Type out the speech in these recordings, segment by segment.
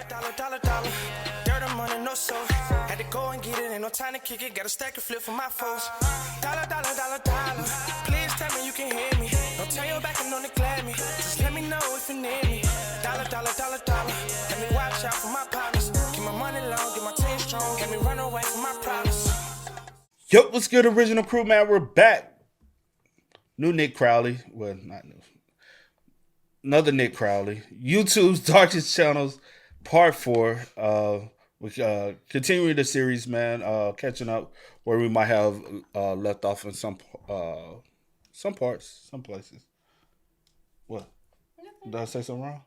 Dollar. Dirt on money, no soul. Had to go and get it, ain't no time to kick it. Got a stack and flip for my foes. Dollar. Please tell me you can hear me. Don't turn your back and don't neglect me. Just let me know if you need me. Dollar. Let me watch out for my partners. Keep my money long, get my team strong. Let me run away from my problems. Yo, what's good, original crew, man? We're back. New Nick Crowley. Well, not new. Another Nick Crowley. YouTube's Darkest Channels, Part 4. We continuing the series, man. Catching up where we might have left off in some parts, some places. What? Did I say something wrong?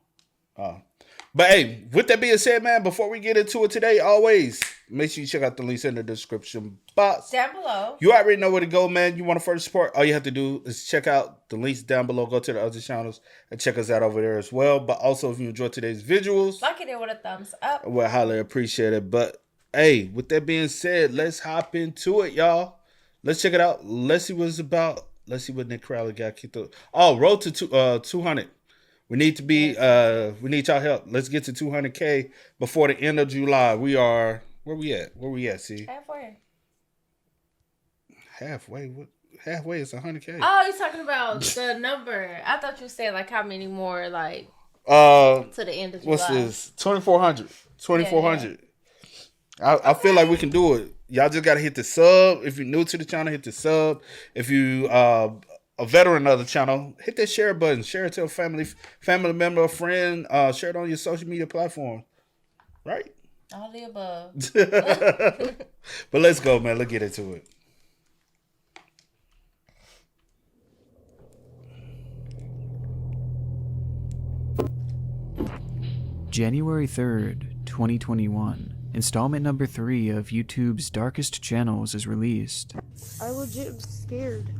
But hey, with that being said, man, before we get into it today, always make sure you check out the links in the description box down below. You already know where to go, man. You want to further support? All you have to do is check out the links down below. Go to the other channels and check us out over there as well. But also, if you enjoyed today's visuals, like it with a thumbs up. We'll highly appreciate it. But hey, with that being said, let's hop into it, y'all. Let's check it out. Let's see what it's about. Let's see what Nick Crowley got kicked up. Oh, road to 200. We need to be. We need y'all help. Let's get to 200K before the end of July. We are. Where we at? Where we at? See. Halfway. What? Halfway is 100K. Oh, you're talking about the number. I thought you said like how many more like. To the end of July. What's this? 2,400. 2,400. Yeah. I feel like we can do it. Y'all just gotta hit the sub. If you're new to the channel, hit the sub. If you a veteran of the channel, hit that share button. Share it to a family member, a friend. Share it on your social media platform. Right? All the above. But let's go, man. Let's get into it. January 3rd, 2021. Installment number 3 of YouTube's Darkest Channels is released. I legit am scared.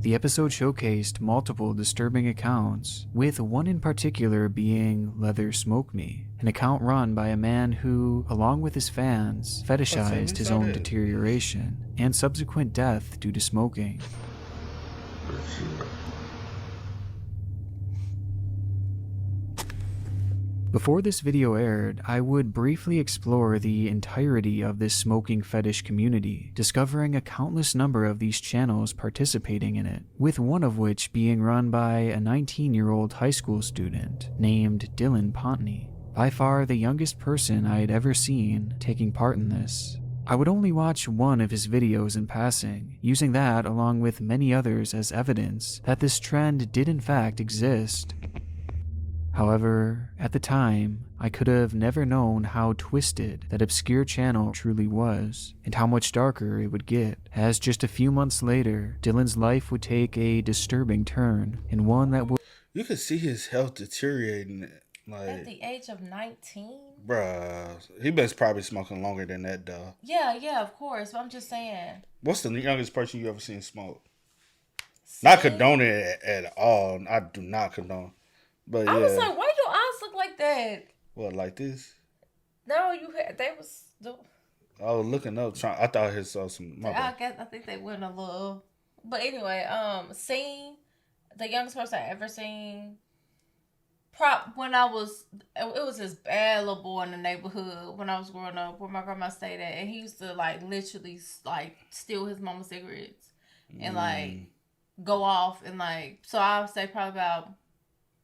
The episode showcased multiple disturbing accounts, with one in particular being Leather Smoke Me, an account run by a man who, along with his fans, fetishized his own deterioration and subsequent death due to smoking. Before this video aired, I would briefly explore the entirety of this smoking fetish community, discovering a countless number of these channels participating in it, with one of which being run by a 19-year-old high school student named Dylan Pontney, by far the youngest person I had ever seen taking part in this. I would only watch one of his videos in passing, using that along with many others as evidence that this trend did in fact exist. However, at the time, I could have never known how twisted that obscure channel truly was, and how much darker it would get, as just a few months later, Dylan's life would take a disturbing turn, and one that would... You could see his health deteriorating. Like, at the age of 19? Bruh, he been probably smoking longer than that, though. Yeah, of course, but I'm just saying. What's the youngest person you ever seen smoke? Not condoning it at all. I do not condone. But yeah. I was like, why your eyes look like that? What, like this? No, they was. I was looking up. I thought his some. I think they went a little. But anyway, seen the youngest person I ever seen. When I was, it was this bad little boy in the neighborhood when I was growing up, where my grandma stayed at, and he used to like literally like steal his mama's cigarettes and like go off and like. So I would say probably about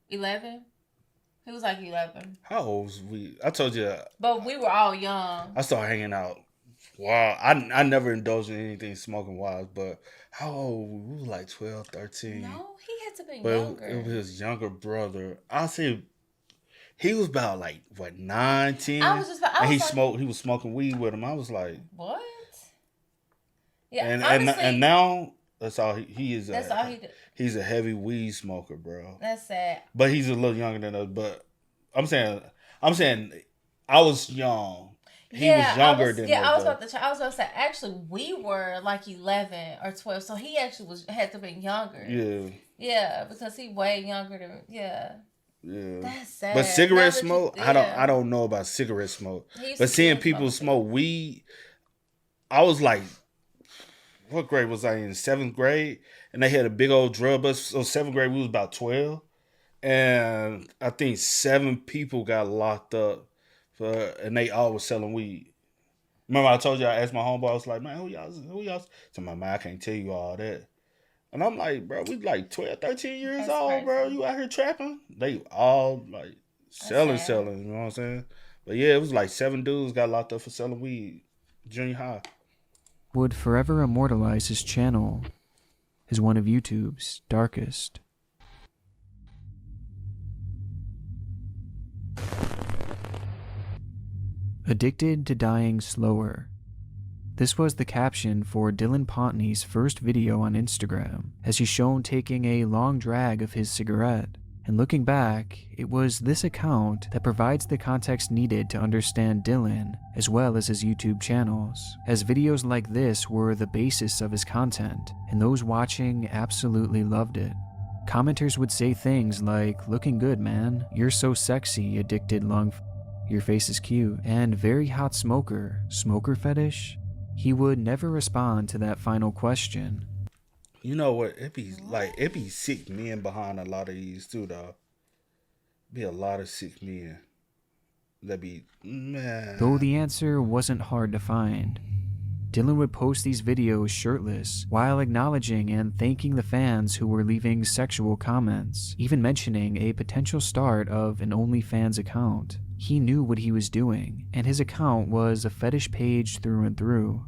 11. He was like 11. How old was we? I told you. But we were all young. I started hanging out. Wow. I never indulged in anything smoking wise, but how old? We were like 12, 13. No, he had to be but younger. It was his younger brother. I'll say he was about like, what, 9, 10? And he was smoking weed with him. I was like, what? Yeah, and now that's all he is. That's all he did. He's a heavy weed smoker, bro. That's sad. But he's a little younger than us. But I'm saying, I was young. He was younger than us. Yeah, I was about to say, actually, we were like 11 or 12, so he actually had to be younger. Yeah. Yeah, because he way younger than, Yeah. That's sad. But cigarette smoke, I don't know about cigarette smoke. But seeing people smoke weed, I was like, what grade was I in? 7th grade? And they had a big old drug bus. So 7th grade, we was about 12. and I think 7 people got locked up and they all was selling weed. Remember I told you I asked my homeboy, I was like, man, who y'all? So my man, I can't tell you all that. And I'm like, bro, we like 12, 13 years That's old, bro. crazy. You out here trapping? They all like That's sad. selling, you know what I'm saying? But yeah, it was like 7 dudes got locked up for selling weed, junior high. Would forever immortalize his channel as one of YouTube's darkest. Addicted to dying slower. This was the caption for Dylan Pontney's first video on Instagram, as he's shown taking a long drag of his cigarette. And looking back, it was this account that provides the context needed to understand Dylan, as well as his YouTube channels, as videos like this were the basis of his content, and those watching absolutely loved it. Commenters would say things like, "Looking good, man. You're so sexy, addicted your face is cute," and "Very hot smoker, smoker fetish?" He would never respond to that final question. You know what? It be sick men behind a lot of these too, though. Be a lot of sick men. That be, man. Though the answer wasn't hard to find. Dylan would post these videos shirtless, while acknowledging and thanking the fans who were leaving sexual comments, even mentioning a potential start of an OnlyFans account. He knew what he was doing, and his account was a fetish page through and through,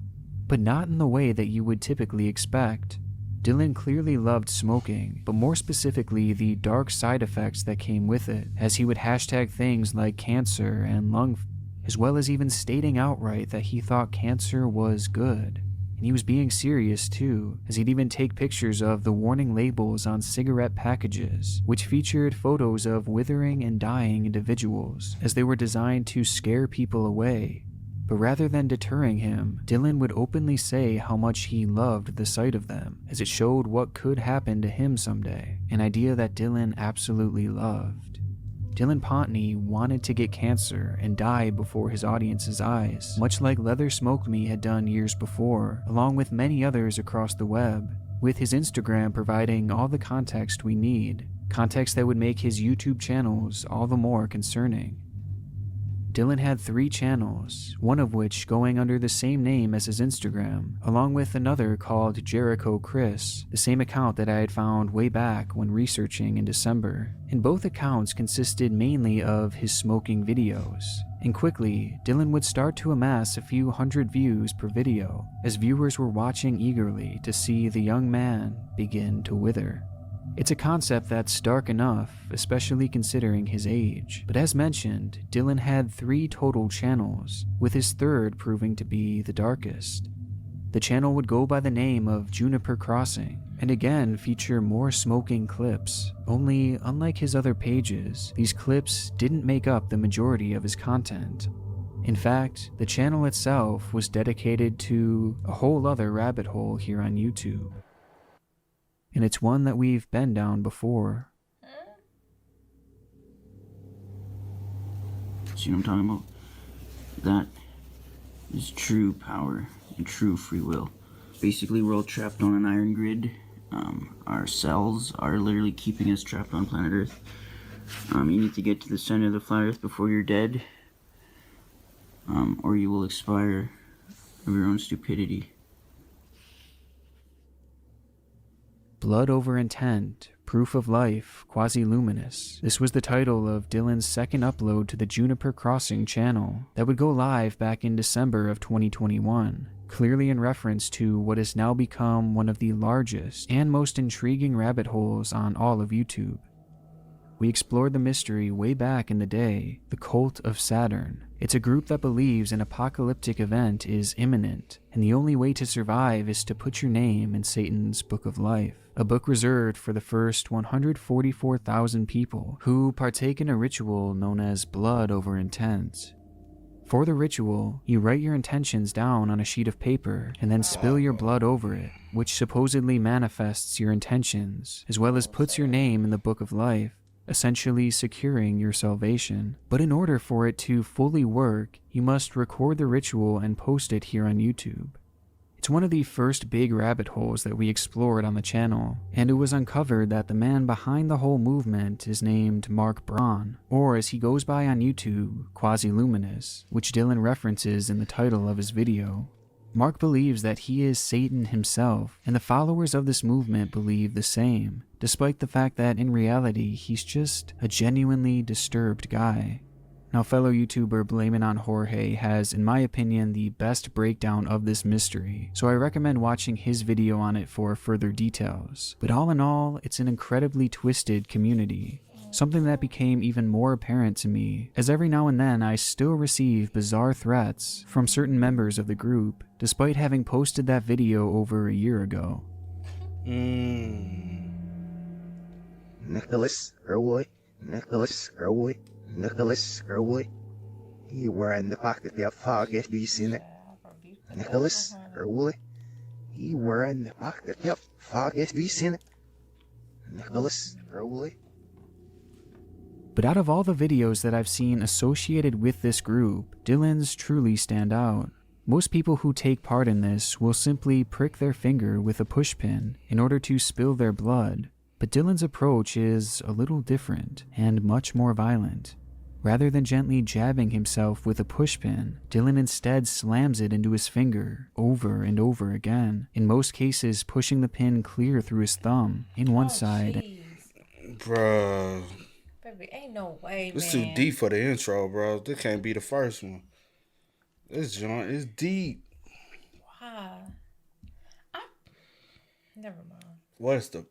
but not in the way that you would typically expect. Dylan clearly loved smoking, but more specifically the dark side effects that came with it, as he would hashtag things like cancer and as well as even stating outright that he thought cancer was good. And he was being serious too, as he'd even take pictures of the warning labels on cigarette packages, which featured photos of withering and dying individuals, as they were designed to scare people away. But rather than deterring him, Dylan would openly say how much he loved the sight of them, as it showed what could happen to him someday, an idea that Dylan absolutely loved. Dylan Pontney wanted to get cancer and die before his audience's eyes, much like Leather Smoked Me had done years before, along with many others across the web, with his Instagram providing all the context we need, context that would make his YouTube channels all the more concerning. Dylan had 3 channels, one of which going under the same name as his Instagram, along with another called Jericho Chris, the same account that I had found way back when researching in December. And both accounts consisted mainly of his smoking videos. And quickly, Dylan would start to amass a few hundred views per video, as viewers were watching eagerly to see the young man begin to wither. It's a concept that's dark enough, especially considering his age. But as mentioned, Dylan had 3 total channels, with his third proving to be the darkest. The channel would go by the name of Juniper Crossing, and again feature more smoking clips. Only, unlike his other pages, these clips didn't make up the majority of his content. In fact, the channel itself was dedicated to a whole other rabbit hole here on YouTube. And it's one that we've been down before. See what I'm talking about? That is true power and true free will. Basically, we're all trapped on an iron grid. Our cells are literally keeping us trapped on planet Earth. You need to get to the center of the flat Earth before you're dead, or you will expire of your own stupidity. Blood Over Intent, Proof of Life, Quasi-Luminous. This was the title of Dylan's second upload to the Juniper Crossing channel that would go live back in December of 2021, clearly in reference to what has now become one of the largest and most intriguing rabbit holes on all of YouTube. We explored the mystery way back in the day, the Cult of Saturn. It's a group that believes an apocalyptic event is imminent, and the only way to survive is to put your name in Satan's Book of Life, a book reserved for the first 144,000 people who partake in a ritual known as Blood Over Intent. For the ritual, you write your intentions down on a sheet of paper and then spill your blood over it, which supposedly manifests your intentions, as well as puts your name in the Book of Life, essentially securing your salvation. But in order for it to fully work, you must record the ritual and post it here on YouTube. It's one of the first big rabbit holes that we explored on the channel, and it was uncovered that the man behind the whole movement is named Mark Braun, or as he goes by on YouTube, Quasi-Luminous, which Dylan references in the title of his video. Mark believes that he is Satan himself, and the followers of this movement believe the same, despite the fact that in reality he's just a genuinely disturbed guy. Now, fellow YouTuber Blame It on Jorge has, in my opinion, the best breakdown of this mystery, so I recommend watching his video on it for further details. But all in all, it's an incredibly twisted community. Something that became even more apparent to me, as every now and then I still receive bizarre threats from certain members of the group, despite having posted that video over a year ago. Nicholas Irwood, Nicholas Irwood, Nicholas Irwood. You were in the pocket of fog, have you seen it? Nicholas Irwood. You were in the pocket of fog, have you seen it? Nicholas Irwood. But out of all the videos that I've seen associated with this group, Dylan's truly stand out. Most people who take part in this will simply prick their finger with a pushpin in order to spill their blood, but Dylan's approach is a little different and much more violent. Rather than gently jabbing himself with a pushpin, Dylan instead slams it into his finger over and over again, in most cases pushing the pin clear through his thumb in one side. Bruh. Baby, ain't no way, It's man. too deep for the intro, bro. This can't be the first one. This joint is deep. Why? Never mind. What is the...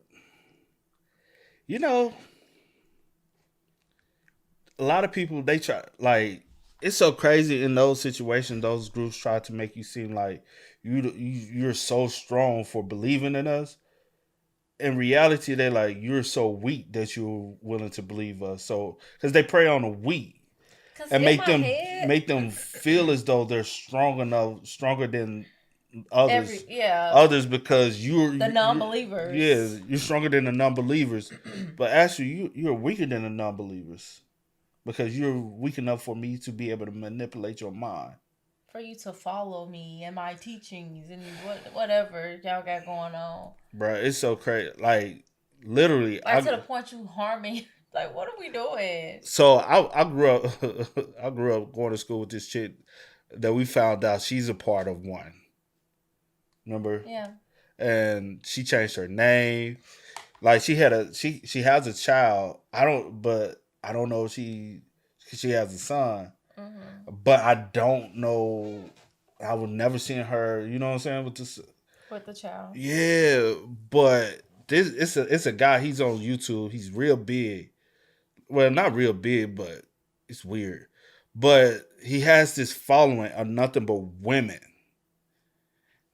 You know, a lot of people, they try, like, it's so crazy in those situations, those groups try to make you seem like you're so strong for believing in us. In reality, they're like, you're so weak that you're willing to believe us. So, because they prey on the weak and make them feel as though they're stronger than others. Others, because the non-believers. You're stronger than the non-believers, but actually you're weaker than the non-believers because you're weak enough for me to be able to manipulate your mind. For you to follow me and my teachings and whatever y'all got going on. Bro, it's so crazy. Like, literally. Like, to the point you harming. Like, what are we doing? So, I grew up I grew up going to school with this chick that we found out she's a part of one. Remember? Yeah. And she changed her name. Like, she has a child. I don't know if she has a son. Mm-hmm. But I don't know. I would never seen her. You know what I'm saying with the child. Yeah, but it's a guy. He's on YouTube. He's real big. Well, not real big, but it's weird. But he has this following of nothing but women.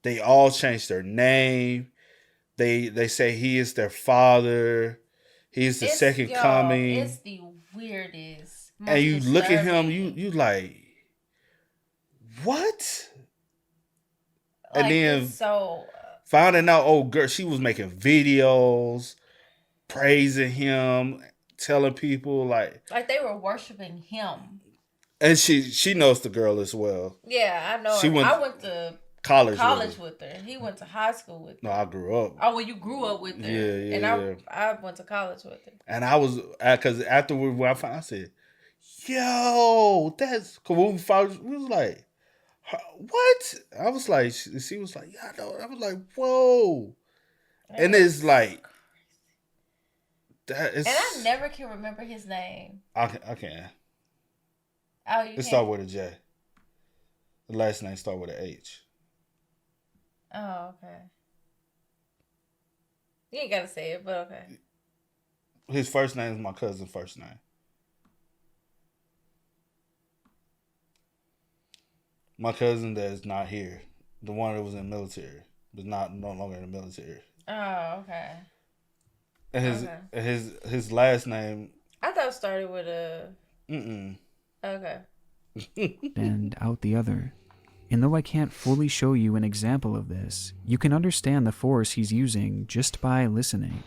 They all changed their name. They say he is their father. He's the second coming. It's the weirdest. And you look at him, you like, what? Like, and then so finding out, oh girl, she was making videos, praising him, telling people like they were worshiping him. And she knows the girl as well. Yeah, I know. I went to college with her. He went to high school with her. No, I grew up. Oh, well, you grew up with her. Yeah. And I went to college with her. And I was, because after I said, yo, that's cool. We was like, what? I was like, she was like, yeah, I know. I was like, whoa. And it's like, that is. And I never can remember his name. I can. Oh, you It start with a J. The last name start with an H. Oh, okay. You ain't gotta say it, but okay. His first name is my cousin's first name. My cousin that is not here, the one that was in the military, was no longer in the military. Oh, okay. And his last name. I thought it started with a. Okay. And out the other. And though I can't fully show you an example of this, you can understand the force he's using just by listening.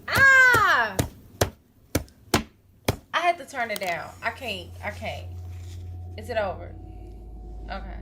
Ah! I had to turn it down. I can't. Is it over? Okay.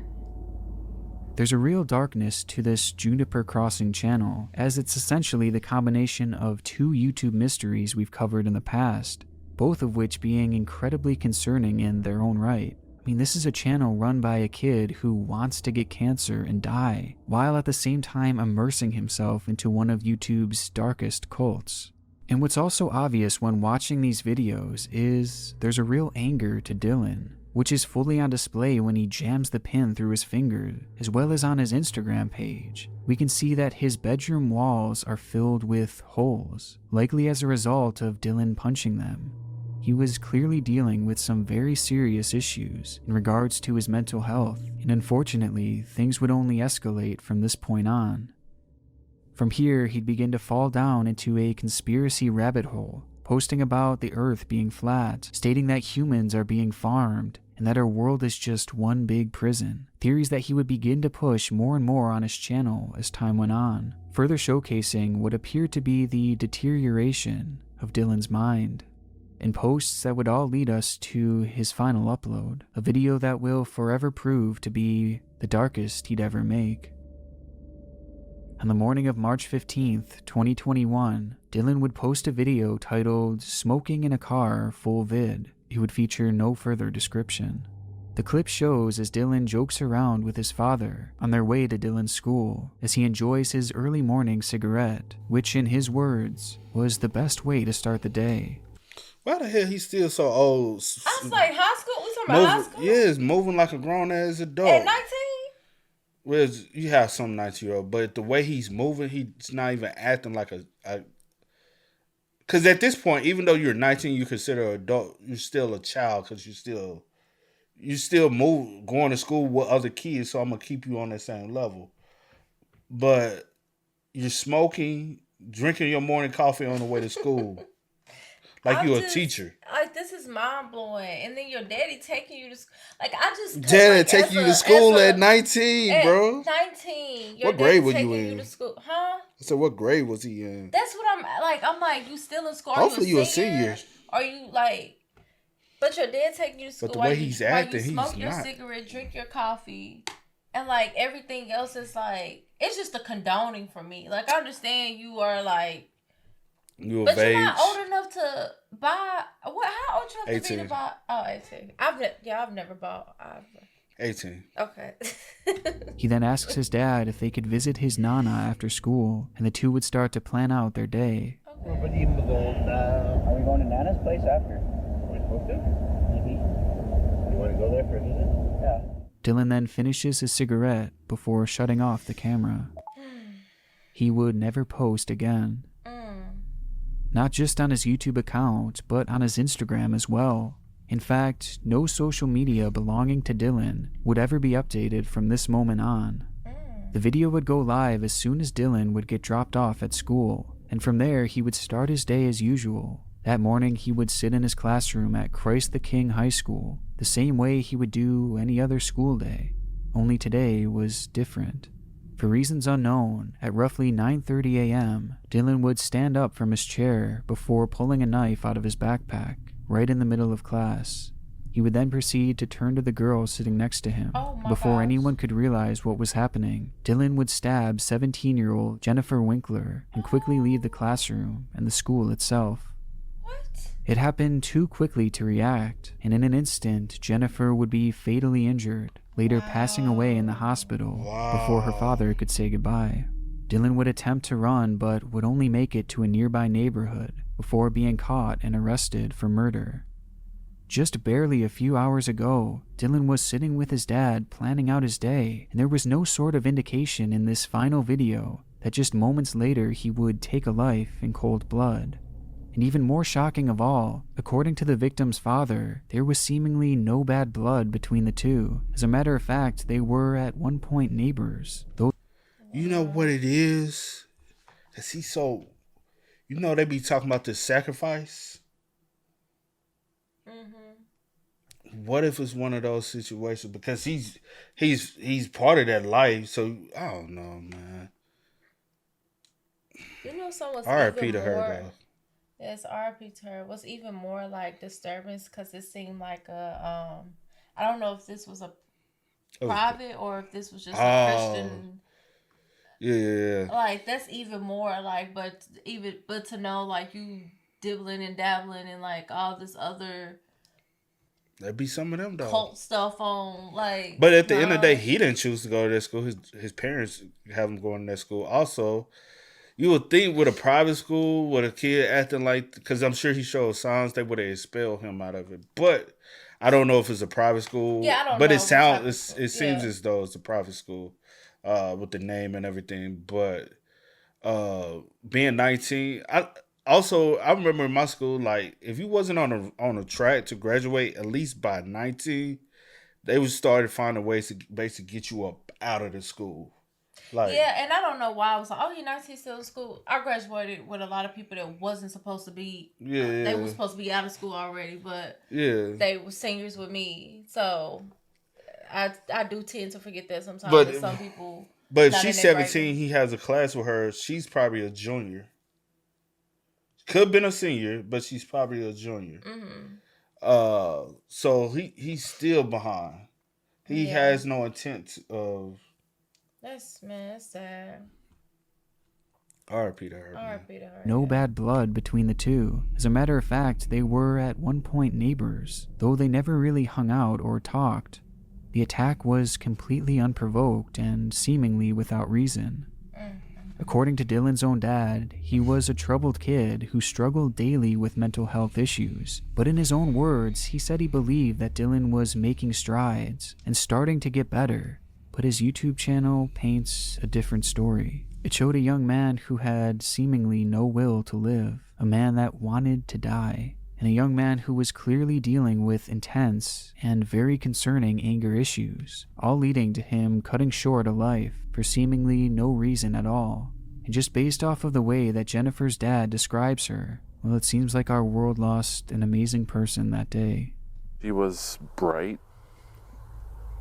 There's a real darkness to this Juniper Crossing channel, as it's essentially the combination of two YouTube mysteries we've covered in the past, both of which being incredibly concerning in their own right. I mean, this is a channel run by a kid who wants to get cancer and die, while at the same time immersing himself into one of YouTube's darkest cults. And what's also obvious when watching these videos is there's a real anger to Dylan, which is fully on display when he jams the pin through his finger, as well as on his Instagram page. We can see that his bedroom walls are filled with holes, likely as a result of Dylan punching them. He was clearly dealing with some very serious issues in regards to his mental health, and unfortunately, things would only escalate from this point on. From here, he'd begin to fall down into a conspiracy rabbit hole, posting about the earth being flat, stating that humans are being farmed, and that our world is just one big prison. Theories that he would begin to push more and more on his channel as time went on, further showcasing what appeared to be the deterioration of Dylan's mind. And posts that would all lead us to his final upload, a video that will forever prove to be the darkest he'd ever make. On the morning of March 15th, 2021, Dylan would post a video titled "Smoking in a Car Full Vid." It would feature no further description. The clip shows as Dylan jokes around with his father on their way to Dylan's school as he enjoys his early morning cigarette, which in his words was the best way to start the day. Why the hell he's still so old? I was like, high school? We talking about high school? Yeah, it's moving like a grown-ass adult. At 19? Well, you have some 19-year-old, but the way he's moving, he's not even acting like a... Because at this point, even though you're 19, you consider an adult, you're still a child because you still move, going to school with other kids, so I'm going to keep you on that same level. But you're smoking, drinking your morning coffee on the way to school. Like you're a teacher. Like, this is mind blowing. And then your daddy taking you to school. Like, I just. Daddy taking you to school at 19, bro. 19. What grade were you in? in? You to school. Huh? I said, what grade was he in? That's what I'm like, you still in school? Hopefully you a senior. Are you like. But your dad taking you to school. But the way he's acting, he's not. Smoke your cigarette, drink your coffee. And like, everything else is like. It's just a condoning for me. Like, I understand you are like. But you're not old enough to buy. What? How old you have to be to buy? Oh, 18. I've never bought. 18. Okay. He then asks his dad if they could visit his nana after school, and the two would start to plan out their day. Are we going to Nana's place after? Are we supposed to? Mm-hmm. You want to go there for a visit? Yeah. Dylan then finishes his cigarette before shutting off the camera. He would never post again. Not just on his YouTube account, but on his Instagram as well. In fact, no social media belonging to Dylan would ever be updated from this moment on. The video would go live as soon as Dylan would get dropped off at school, and from there he would start his day as usual. That morning he would sit in his classroom at Christ the King High School, the same way he would do any other school day, only today was different. For reasons unknown, at roughly 9:30 a.m., Dylan would stand up from his chair before pulling a knife out of his backpack, right in the middle of class. He would then proceed to turn to the girl sitting next to him. Before anyone could realize what was happening, Dylan would stab 17-year-old Jennifer Winkler and quickly leave the classroom and the school itself. It happened too quickly to react, and in an instant, Jennifer would be fatally injured, later passing away in the hospital before her father could say goodbye. Dylan would attempt to run, but would only make it to a nearby neighborhood before being caught and arrested for murder. Just barely a few hours ago, Dylan was sitting with his dad planning out his day, and there was no sort of indication in this final video that just moments later he would take a life in cold blood. And even more shocking of all, according to the victim's father, there was seemingly no bad blood between the two. As a matter of fact, they were at one point neighbors. You know what it is? Cause he's so, they be talking about this sacrifice. Mm-hmm. What if it's one of those situations? Because he's part of that life, so I don't know, man. Someone's R.I.P. to her though. Yes, R.I.P. to her. What's even more like disturbance because it seemed like I don't know if this was private or if this was just a Oh. Christian. Yeah. Like that's even more like, but to know like you dibbling and dabbling and like all this other That'd be some of them though. cult stuff on like. But at the end of the day, nah. he didn't choose to go to that school. His parents have him going to that school. Also, you would think with a private school, with a kid acting like, because I'm sure he showed signs, they would have expelled him out of it. But I don't know if it's a private school. Yeah, I don't but know it if it's private sounds, school. it seems Yeah. as though it's a private school, with the name and everything. But being 19, I remember in my school, like if you wasn't on a track to graduate at least by 19, they would started finding ways to basically get you up out of the school. Like, Yeah, and I don't know why I was like, oh, you're 19 still in school. I graduated with a lot of people that wasn't supposed to be. yeah, They were supposed to be out of school already, but yeah. they were seniors with me. So I do tend to forget that sometimes. But- That some people. But if not she's in their 17, he has a class with her. She's probably a junior. Could have been a senior, but she's probably a junior. So he's still behind. He Yeah. has no intent of That's sad. RP to her. man. R.I.P. to her. No yeah. bad blood between the two. As a matter of fact, they were at one point neighbors, though they never really hung out or talked. The attack was completely unprovoked and seemingly without reason. According to Dylan's own dad, he was a troubled kid who struggled daily with mental health issues. But in his own words, he said he believed that Dylan was making strides and starting to get better. But his YouTube channel paints a different story. It showed a young man who had seemingly no will to live, a man that wanted to die, and a young man who was clearly dealing with intense and very concerning anger issues, all leading to him cutting short a life for seemingly no reason at all. And just based off of the way that Jennifer's dad describes her, well, it seems like our world lost an amazing person that day. She was bright,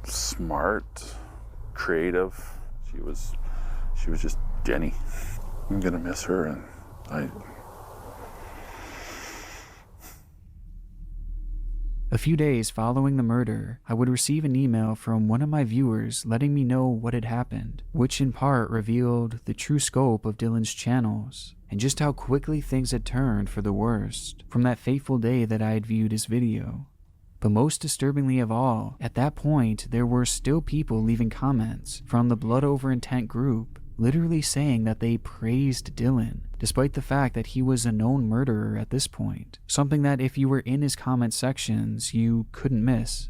smart, creative. She was just Jenny. I'm gonna miss her, and A few days following the murder, I would receive an email from one of my viewers letting me know what had happened, which in part revealed the true scope of Dylan's channels, and just how quickly things had turned for the worst from that fateful day that I had viewed his video. But most disturbingly of all, at that point there were still people leaving comments from the Blood Over Intent group, literally saying that they praised Dylan, despite the fact that he was a known murderer at this point, something that if you were in his comment sections, you couldn't miss.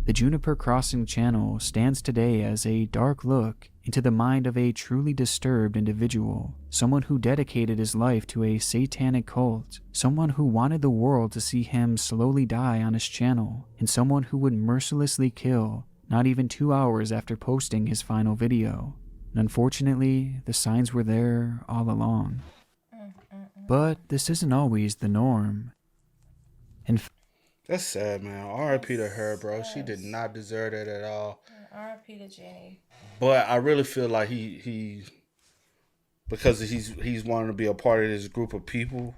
The Juniper Crossing channel stands today as a dark look into the mind of a truly disturbed individual, someone who dedicated his life to a satanic cult, someone who wanted the world to see him slowly die on his channel, and someone who would mercilessly kill not even 2 hours after posting his final video. And unfortunately, the signs were there all along. But this isn't always the norm. That's sad, man. RIP to her, bro. She did not deserve that at all. R.I.P. to Jenny. But I really feel like he because he's wanting to be a part of this group of people,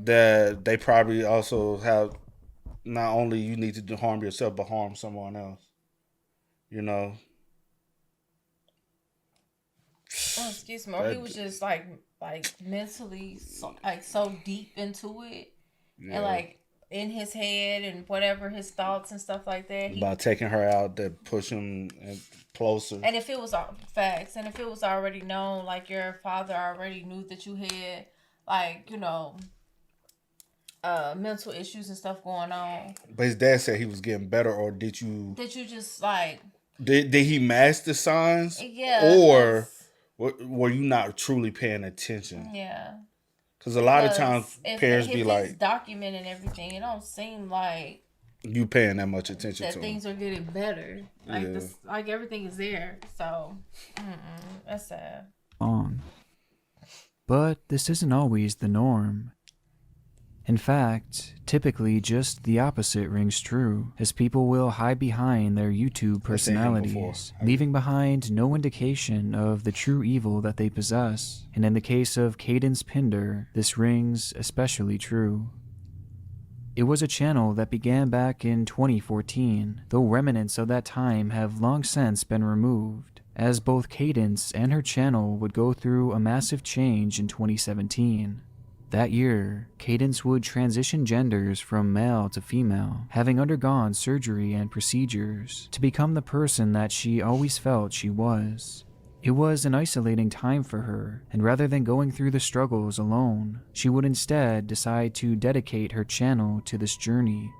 that they probably also have not only you need to do harm yourself, but harm someone else. You know? Oh, excuse me. Or he was just like mentally so deep into it, Yeah. and like in his head and whatever his thoughts and stuff like that. About taking her out, that push him closer. And if it was facts, and if it was already known, like your father already knew that you had, like, you know, mental issues and stuff going on. But his dad said he was getting better, or did you just like did he mask the signs? Yeah. Or were you not truly paying attention? Yeah. Because a lot of times parents be like, it's documenting everything. It don't seem like you paying that much attention that to things him. are getting better. Like Yeah. this, like everything is there. So, that's sad. long. But this isn't always the norm. In fact, typically just the opposite rings true, as people will hide behind their YouTube I've seen him before. personalities, leaving behind no indication of the true evil that they possess. And in the case of Cadence Pinder, this rings especially true. It was a channel that began back in 2014, though remnants of that time have long since been removed, as both Cadence and her channel would go through a massive change in 2017. That year, Cadence would transition genders from male to female, having undergone surgery and procedures to become the person that she always felt she was. It was an isolating time for her, and rather than going through the struggles alone, she would instead decide to dedicate her channel to this journey.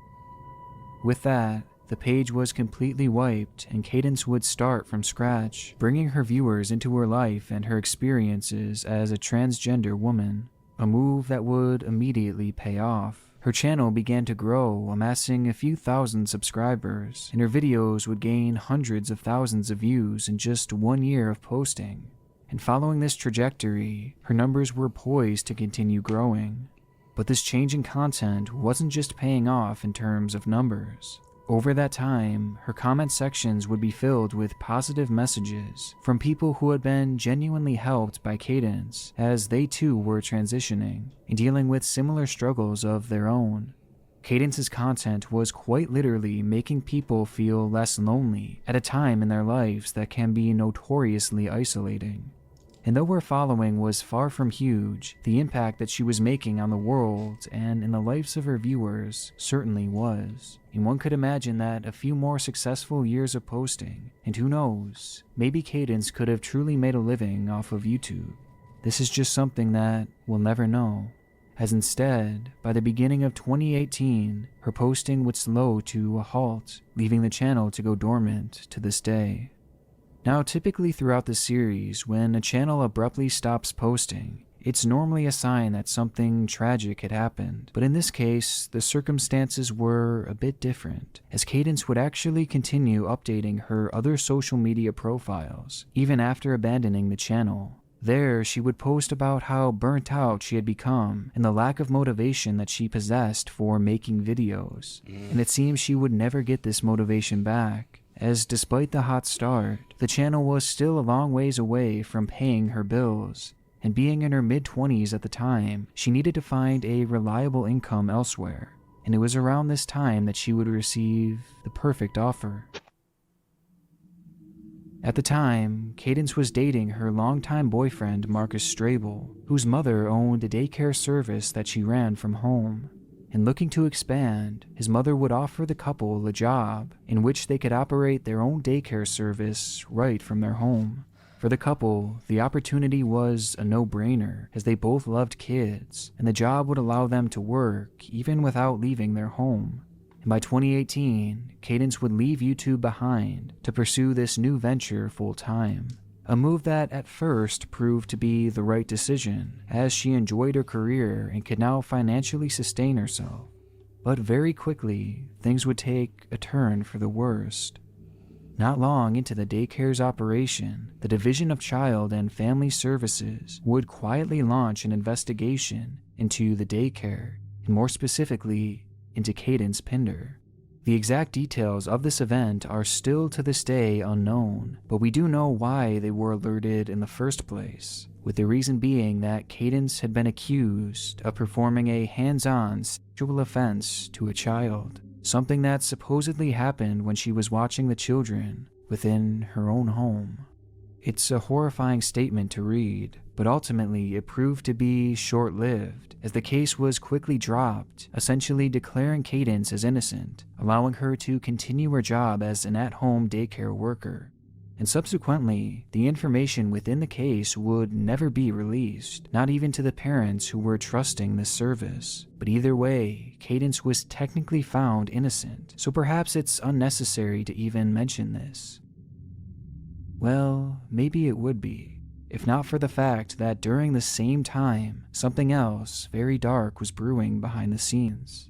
With that, the page was completely wiped, and Cadence would start from scratch, bringing her viewers into her life and her experiences as a transgender woman. A move that would immediately pay off. Her channel began to grow, amassing a few thousand subscribers, and her videos would gain hundreds of thousands of views in just 1 year of posting. And following this trajectory, her numbers were poised to continue growing. But this change in content wasn't just paying off in terms of numbers. Over that time, her comment sections would be filled with positive messages from people who had been genuinely helped by Cadence as they too were transitioning and dealing with similar struggles of their own. Cadence's content was quite literally making people feel less lonely at a time in their lives that can be notoriously isolating. And though her following was far from huge, the impact that she was making on the world and in the lives of her viewers certainly was. And one could imagine that a few more successful years of posting, and who knows, maybe Cadence could have truly made a living off of YouTube. This is just something that we'll never know, as instead, by the beginning of 2018, her posting would slow to a halt, leaving the channel to go dormant to this day. Now, typically throughout the series, when a channel abruptly stops posting, it's normally a sign that something tragic had happened. But in this case, the circumstances were a bit different, as Cadence would actually continue updating her other social media profiles, even after abandoning the channel. There, she would post about how burnt out she had become and the lack of motivation that she possessed for making videos. And it seems she would never get this motivation back, as despite the hot start, the channel was still a long ways away from paying her bills, and being in her mid-20s at the time, she needed to find a reliable income elsewhere, and it was around this time that she would receive the perfect offer. At the time, Cadence was dating her longtime boyfriend Marcus Strable, whose mother owned a daycare service that she ran from home. And looking to expand, his mother would offer the couple a job in which they could operate their own daycare service right from their home. For the couple, the opportunity was a no-brainer, as they both loved kids, and the job would allow them to work even without leaving their home. And by 2018, Cadence would leave YouTube behind to pursue this new venture full-time. A move that at first proved to be the right decision, as she enjoyed her career and could now financially sustain herself. But very quickly, things would take a turn for the worst. Not long into the daycare's operation, the Division of Child and Family Services would quietly launch an investigation into the daycare, and more specifically, into Cadence Pinder. The exact details of this event are still to this day unknown, but we do know why they were alerted in the first place, with the reason being that Cadence had been accused of performing a hands-on sexual offense to a child, something that supposedly happened when she was watching the children within her own home. It's a horrifying statement to read, but ultimately it proved to be short-lived, as the case was quickly dropped, essentially declaring Cadence as innocent, allowing her to continue her job as an at-home daycare worker. And subsequently, the information within the case would never be released, not even to the parents who were trusting this service. But either way, Cadence was technically found innocent, so perhaps it's unnecessary to even mention this. Well, maybe it would be, if not for the fact that during the same time, something else very dark was brewing behind the scenes.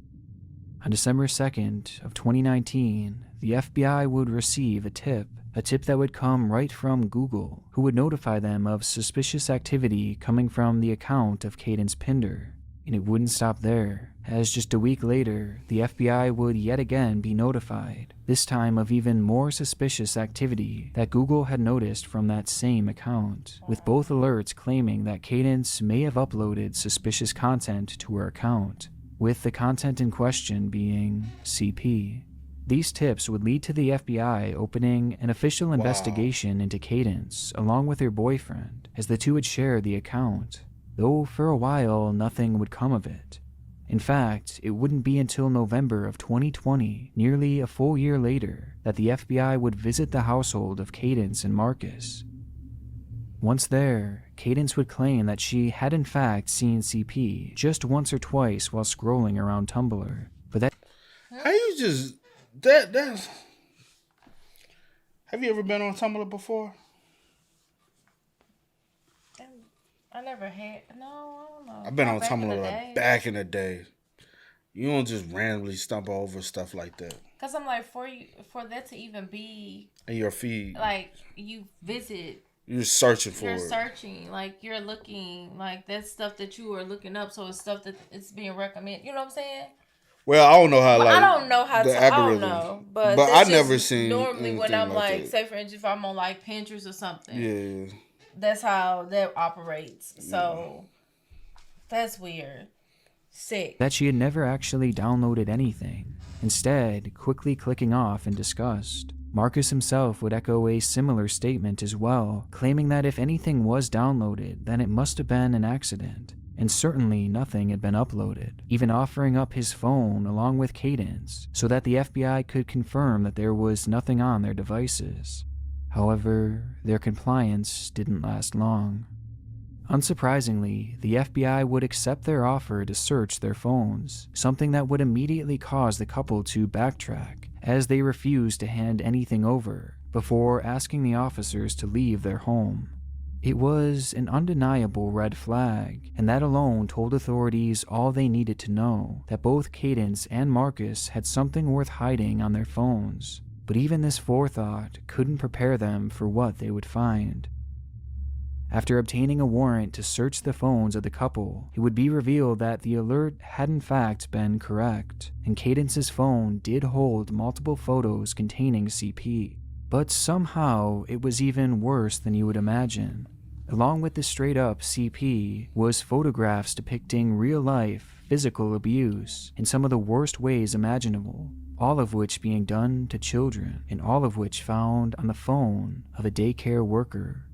On December 2nd of 2019, the FBI would receive a tip that would come right from Google, who would notify them of suspicious activity coming from the account of Cadence Pinder. And it wouldn't stop there, as just a week later, the FBI would yet again be notified, this time of even more suspicious activity that Google had noticed from that same account, with both alerts claiming that Cadence may have uploaded suspicious content to her account. with the content in question being CP. These tips would lead to the FBI opening an official investigation into Cadence along with her boyfriend, as the two had shared the account, though for a while nothing would come of it. In fact, it wouldn't be until November of 2020, nearly a full year later, that the FBI would visit the household of Cadence and Marcus. Once there, Cadence would claim that she had in fact seen CP just once or twice while scrolling around Tumblr, but that... How you just... That's... Have you ever been on Tumblr before? I never had. No, I don't know. I've been on Back in the Tumblr day. like back in the day. You don't just randomly stumble over stuff like that. Cause I'm like, for that to even be In your feed. like, you visit, You're searching for you're it. searching, like you're looking, like that's stuff that you are looking up, so it's stuff that it's being recommended. You know what I'm saying? Well, I don't know how, But like, I don't know how the to. I don't algorithm. know, but I that's never just seen normally when anything I'm like, that. say for instance, if I'm on like Pinterest or something. Yeah. That's how that operates. So that's weird. Sick. that she had never actually downloaded anything, instead quickly clicking off in disgust. Marcus himself would echo a similar statement as well, claiming that if anything was downloaded, then it must have been an accident, and certainly nothing had been uploaded, even offering up his phone along with Cadence so that the FBI could confirm that there was nothing on their devices. However, their compliance didn't last long. Unsurprisingly, the FBI would accept their offer to search their phones, something that would immediately cause the couple to backtrack, as they refused to hand anything over, before asking the officers to leave their home. It was an undeniable red flag, and that alone told authorities all they needed to know, that both Cadence and Marcus had something worth hiding on their phones. But even this forethought couldn't prepare them for what they would find. After obtaining a warrant to search the phones of the couple, it would be revealed that the alert had in fact been correct, and Cadence's phone did hold multiple photos containing CP. But somehow, it was even worse than you would imagine. Along with the straight-up CP was photographs depicting real-life physical abuse in some of the worst ways imaginable, all of which being done to children, and all of which found on the phone of a daycare worker.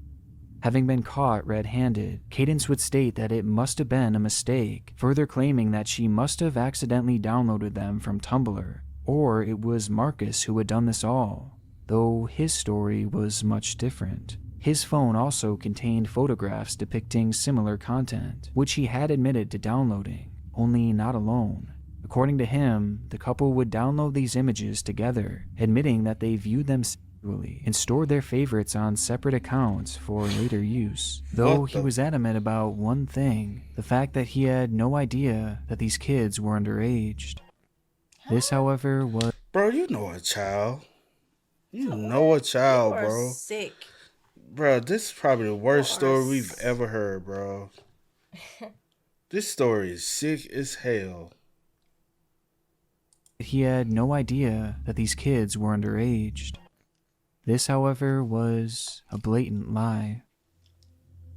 Having been caught red-handed, Cadence would state that it must have been a mistake, further claiming that she must have accidentally downloaded them from Tumblr, or it was Marcus who had done this all, though his story was much different. His phone also contained photographs depicting similar content, which he had admitted to downloading, only not alone. According to him, the couple would download these images together, admitting that they viewed them sexually and stored their favorites on separate accounts for later use. Though he was adamant about one thing, the fact that he had no idea that these kids were underage. This, however, was... Bro, you know a child. You know a child, You are bro. sick. Bro, this is probably the worst You are story we've ever heard, bro. This story is sick as hell. He had no idea that these kids were underage. This, however, was a blatant lie.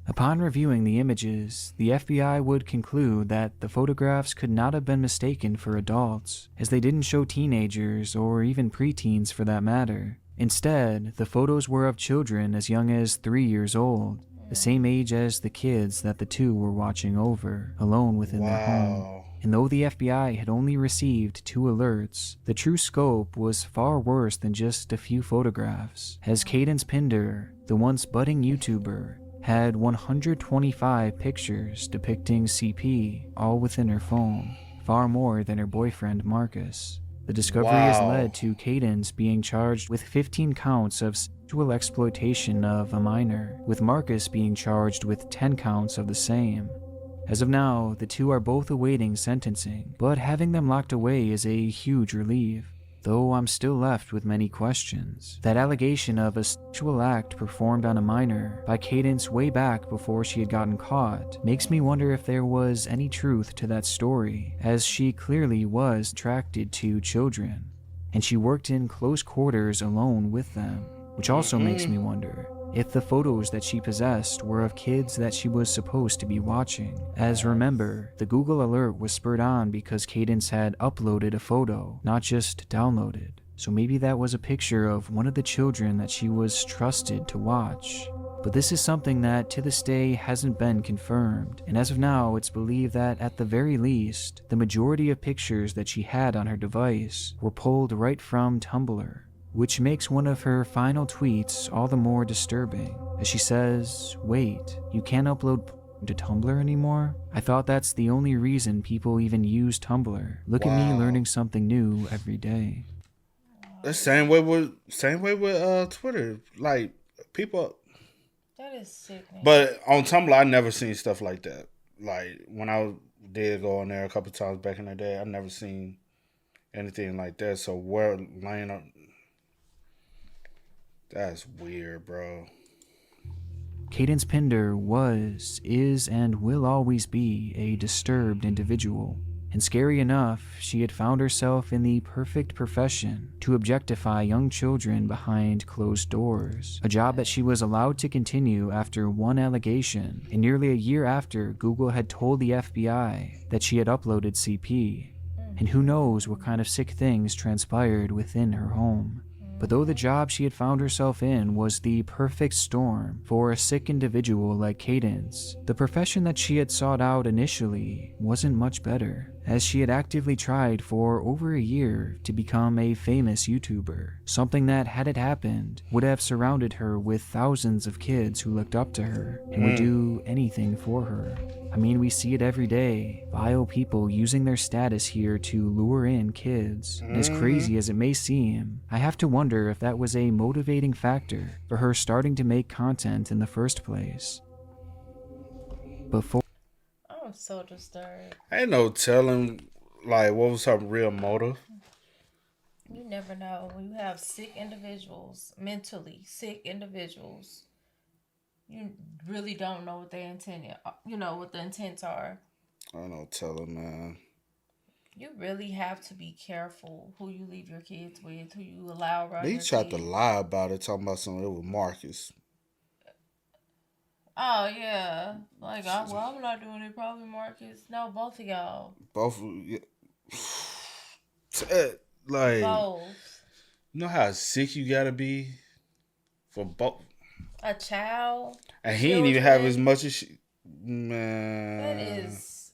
Upon reviewing the images, the FBI would conclude that the photographs could not have been mistaken for adults, as they didn't show teenagers or even preteens for that matter. Instead, the photos were of children as young as 3 years old, the same age as the kids that the two were watching over, alone within their home. And though the FBI had only received 2 alerts, the true scope was far worse than just a few photographs, as Cadence Pinder, the once budding YouTuber, had 125 pictures depicting CP all within her phone, far more than her boyfriend Marcus. The discovery has led to Cadence being charged with 15 counts of sexual exploitation of a minor, with Marcus being charged with 10 counts of the same. As of now, the two are both awaiting sentencing, but having them locked away is a huge relief, though I'm still left with many questions. That allegation of a sexual act performed on a minor by Cadence way back before she had gotten caught makes me wonder if there was any truth to that story, as she clearly was attracted to children, and she worked in close quarters alone with them, which also makes me wonder if the photos that she possessed were of kids that she was supposed to be watching. As remember, the Google alert was spurred on because Cadence had uploaded a photo, not just downloaded. So maybe that was a picture of one of the children that she was trusted to watch. But this is something that to this day hasn't been confirmed, and as of now it's believed that at the very least, the majority of pictures that she had on her device were pulled right from Tumblr, which makes one of her final tweets all the more disturbing, as she says, "Wait, you can't upload to Tumblr anymore? I thought that's the only reason people even use Tumblr. Look at me learning something new every day." The same way with Twitter. Like, people... That is sickening. But on Tumblr, I never seen stuff like that. Like, when I did go on there a couple times back in the day, I never seen anything like that. So, where laying up... That's weird, bro. Cadence Pinder was, is, and will always be a disturbed individual. And scary enough, she had found herself in the perfect profession to objectify young children behind closed doors, a job that she was allowed to continue after one allegation, and nearly a year after Google had told the FBI that she had uploaded CP. And who knows what kind of sick things transpired within her home. But though the job she had found herself in was the perfect storm for a sick individual like Cadence, the profession that she had sought out initially wasn't much better, as she had actively tried for over a year to become a famous YouTuber, something that, had it happened, would have surrounded her with thousands of kids who looked up to her and would do anything for her. I mean, we see it every day, vile people using their status here to lure in kids. And as crazy as it may seem, I have to wonder if that was a motivating factor for her starting to make content in the first place. Before I'm so disturbed. Ain't no telling, like, what was her real motive. You never know. When you have sick individuals, mentally sick individuals, you really don't know what they intend. You know what the intents are. I don't know telling, man. You really have to be careful who you leave your kids with, who you allow around They your tried to kids. lie about it, talking about something. It was Marcus. Oh yeah, like I'm not doing it. Probably Marcus. No, both of y'all. Both, like, Both. you know how sick you gotta be for both. A child. And he didn't even have children. as much as she. Man. That is.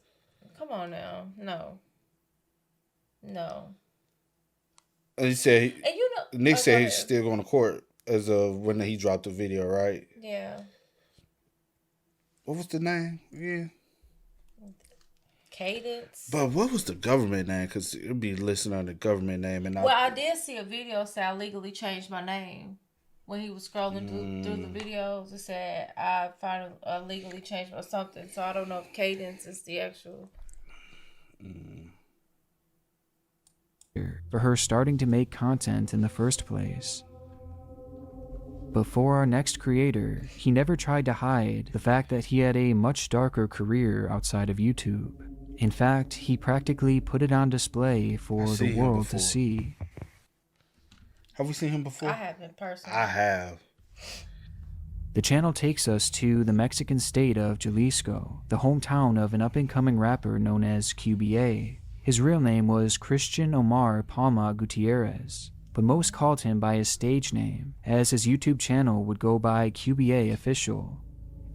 Come on now. No. And he said, And you know, Nick said go he's ahead. still going to court as of when he dropped the video, right? Yeah. What was the name? Yeah. Cadence. But what was the government name? Because it'd be listed on the government name. And Well, I did see a video say I legally changed my name. When he was scrolling through the videos, it said I legally changed or something. So I don't know if Cadence is the actual. for her starting to make content in the first place. Before our next creator, he never tried to hide the fact that he had a much darker career outside of YouTube. In fact, he practically put it on display for the world to see. Have we seen him before? I haven't personally. I have. The channel takes us to the Mexican state of Jalisco, the hometown of an up-and-coming rapper known as QBA. His real name was Christian Omar Palma Gutierrez, but most called him by his stage name, as his YouTube channel would go by QBA Official.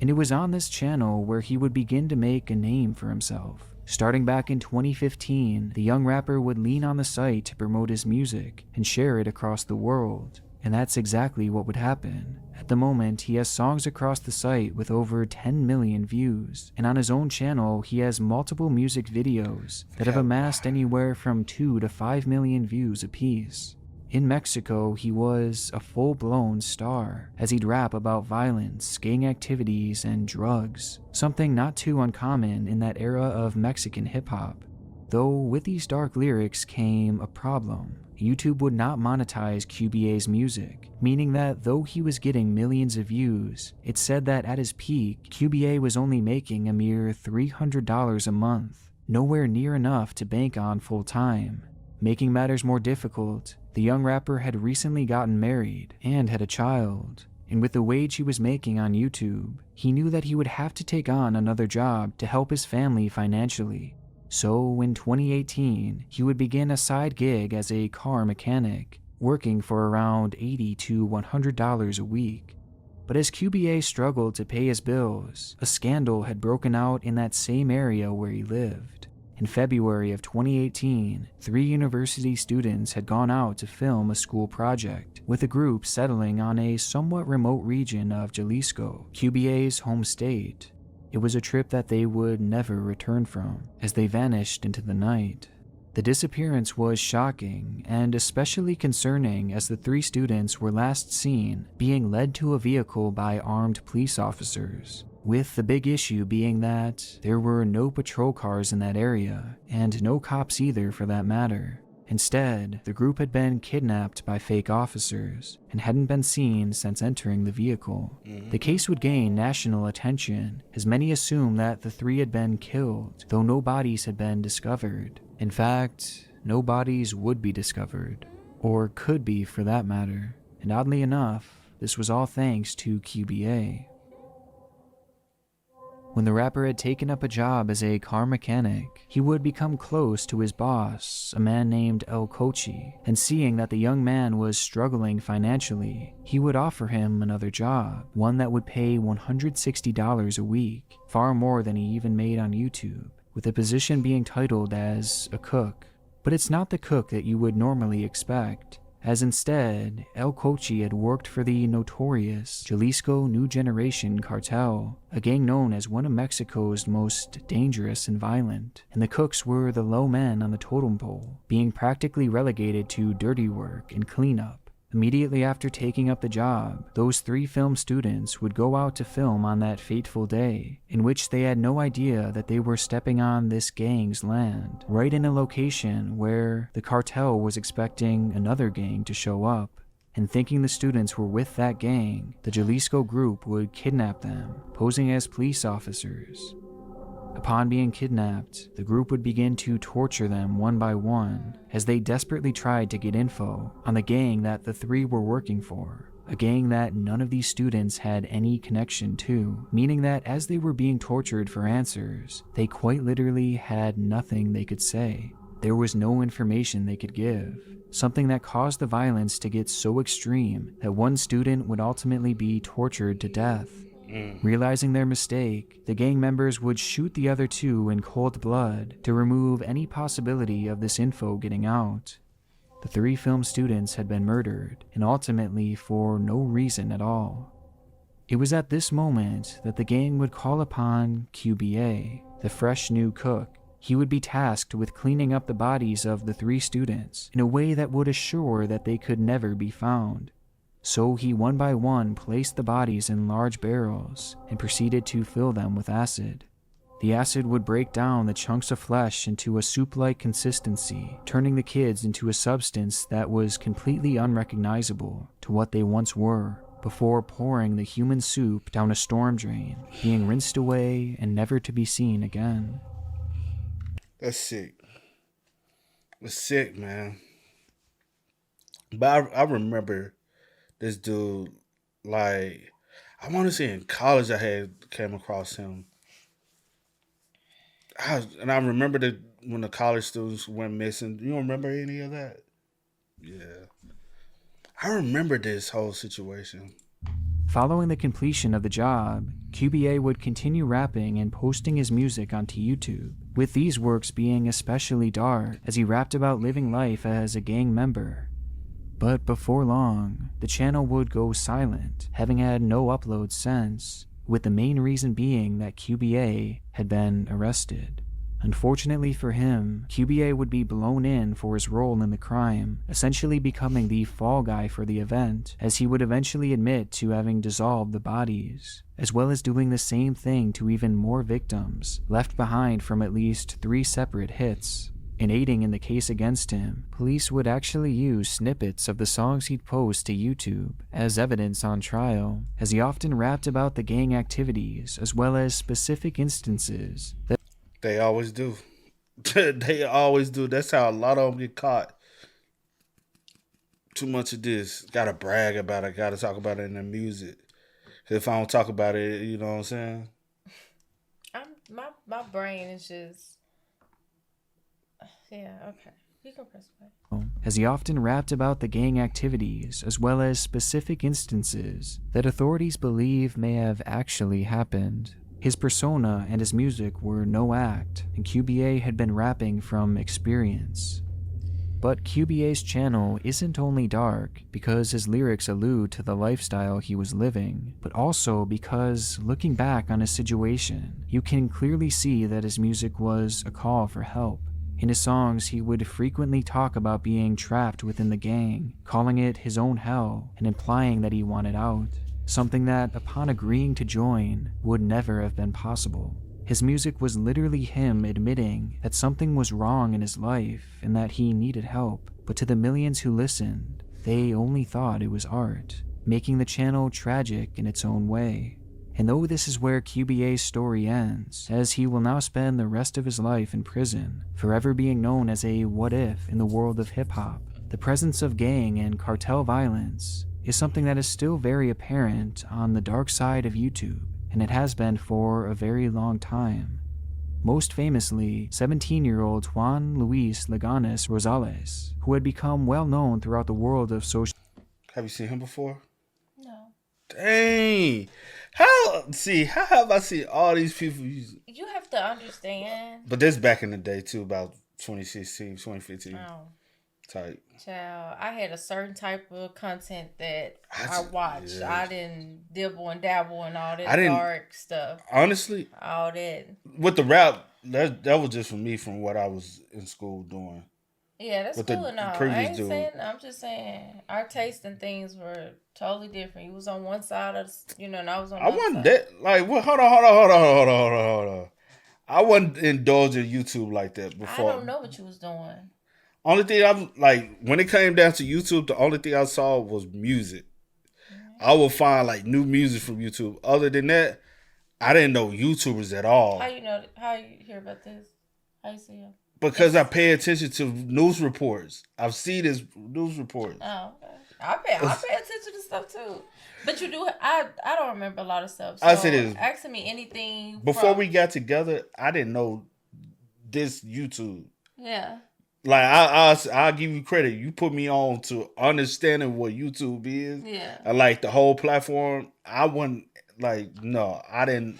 And it was on this channel where he would begin to make a name for himself. Starting back in 2015, the young rapper would lean on the site to promote his music and share it across the world. And that's exactly what would happen. At the moment, he has songs across the site with over 10 million views, and on his own channel, he has multiple music videos that have amassed anywhere from 2 to 5 million views apiece. In Mexico, he was a full-blown star, as he'd rap about violence, gang activities, and drugs, something not too uncommon in that era of Mexican hip-hop. Though with these dark lyrics came a problem. YouTube would not monetize QBA's music, meaning that though he was getting millions of views, it said that at his peak, QBA was only making a mere $300 a month, nowhere near enough to bank on full-time. Making matters more difficult, the young rapper had recently gotten married and had a child, and with the wage he was making on YouTube, he knew that he would have to take on another job to help his family financially. So in 2018, he would begin a side gig as a car mechanic, working for around $80 to $100 a week. But as QBA struggled to pay his bills, a scandal had broken out in that same area where he lived. In February of 2018, 3 university students had gone out to film a school project, with a group settling on a somewhat remote region of Jalisco, QBA's home state. It was a trip that they would never return from, as they vanished into the night. The disappearance was shocking and especially concerning as the 3 students were last seen being led to a vehicle by armed police officers, with the big issue being that there were no patrol cars in that area, and no cops either for that matter. Instead, the group had been kidnapped by fake officers and hadn't been seen since entering the vehicle. The case would gain national attention, as many assumed that the 3 had been killed, though no bodies had been discovered. In fact, no bodies would be discovered, or could be for that matter, and oddly enough, this was all thanks to QBA. When the rapper had taken up a job as a car mechanic, he would become close to his boss, a man named El Cochi, and seeing that the young man was struggling financially, he would offer him another job, one that would pay $160 a week, far more than he even made on YouTube, with the position being titled as a cook. But it's not the cook that you would normally expect, as instead, El Cochi had worked for the notorious Jalisco New Generation Cartel, a gang known as one of Mexico's most dangerous and violent, and the cooks were the low men on the totem pole, being practically relegated to dirty work and cleanup. Immediately after taking up the job, those 3 film students would go out to film on that fateful day, in which they had no idea that they were stepping on this gang's land, right in a location where the cartel was expecting another gang to show up. And thinking the students were with that gang, the Jalisco group would kidnap them, posing as police officers. Upon being kidnapped, the group would begin to torture them one by one as they desperately tried to get info on the gang that the 3 were working for, a gang that none of these students had any connection to, meaning that as they were being tortured for answers, they quite literally had nothing they could say. There was no information they could give, something that caused the violence to get so extreme that one student would ultimately be tortured to death. Realizing their mistake, the gang members would shoot the other 2 in cold blood to remove any possibility of this info getting out. The 3 film students had been murdered, and ultimately for no reason at all. It was at this moment that the gang would call upon QBA, the fresh new cook. He would be tasked with cleaning up the bodies of the 3 students in a way that would assure that they could never be found. So he one by one placed the bodies in large barrels and proceeded to fill them with acid. The acid would break down the chunks of flesh into a soup-like consistency, turning the kids into a substance that was completely unrecognizable to what they once were, before pouring the human soup down a storm drain, being rinsed away and never to be seen again. That's sick. It's sick, man. But I remember this dude, like, I want to say in college I had came across him. I remember that when the college students went missing. You don't remember any of that? Yeah. I remember this whole situation. Following the completion of the job, QBA would continue rapping and posting his music onto YouTube, with these works being especially dark as he rapped about living life as a gang member. But before long, the channel would go silent, having had no uploads since, with the main reason being that QBA had been arrested. Unfortunately for him, QBA would be blown in for his role in the crime, essentially becoming the fall guy for the event, as he would eventually admit to having dissolved the bodies, as well as doing the same thing to even more victims, left behind from at least 3 separate hits. In aiding in the case against him, police would actually use snippets of the songs he'd post to YouTube as evidence on trial, as he often rapped about the gang activities as well as specific instances that They always do. They always do. That's how a lot of them get caught. too much of this. Gotta brag about it. Gotta talk about it in the music. 'Cause if I don't talk about it, you know what I'm saying? My brain is just yeah, okay. You can press play. As he often rapped about the gang activities as well as specific instances that authorities believe may have actually happened. His persona and his music were no act, and QBA had been rapping from experience. But QBA's channel isn't only dark because his lyrics allude to the lifestyle he was living, but also because, looking back on his situation, you can clearly see that his music was a call for help. In his songs, he would frequently talk about being trapped within the gang, calling it his own hell and implying that he wanted out, something that, upon agreeing to join, would never have been possible. His music was literally him admitting that something was wrong in his life and that he needed help, but to the millions who listened, they only thought it was art, making the channel tragic in its own way. And though this is where QBA's story ends, as he will now spend the rest of his life in prison, forever being known as a what-if in the world of hip-hop, the presence of gang and cartel violence is something that is still very apparent on the dark side of YouTube, and it has been for a very long time. Most famously, 17-year-old Juan Luis Leganes Rosales, who had become well known throughout the world of social... Have you seen him before? No. Dang. How have I seen all these people use... You have to understand. But this back in the day, too, about 2016, 2015 Oh. type. Child, I had a certain type of content that I just- watched. yeah. I didn't dibble and dabble and all that I didn't- dark stuff. Honestly, All that. with the rap, that was just for me from what I was in school doing. Yeah, that's With the cool and all. I previous ain't dude. saying, I'm just saying our taste and things were totally different. You was on one side of, and I was on the I other wasn't side. that, like, what? Hold on. I wasn't indulging YouTube like that I before. don't know what you was doing. Only thing I'm like, when it came down to YouTube, the only thing I saw was music. I would find like new music from YouTube. Other than that, I didn't know YouTubers at all. How you hear about this? How you see him? Because I pay attention to news reports. I've seen this news reports. Oh, okay. I pay attention to stuff too. But you do. I don't remember a lot of stuff. So I say this. Asking me anything Before we got together, I didn't know this YouTube. Yeah. Like I'll give you credit. You put me on to understanding what YouTube is. Yeah. I like the whole platform. I wasn't like no, I didn't.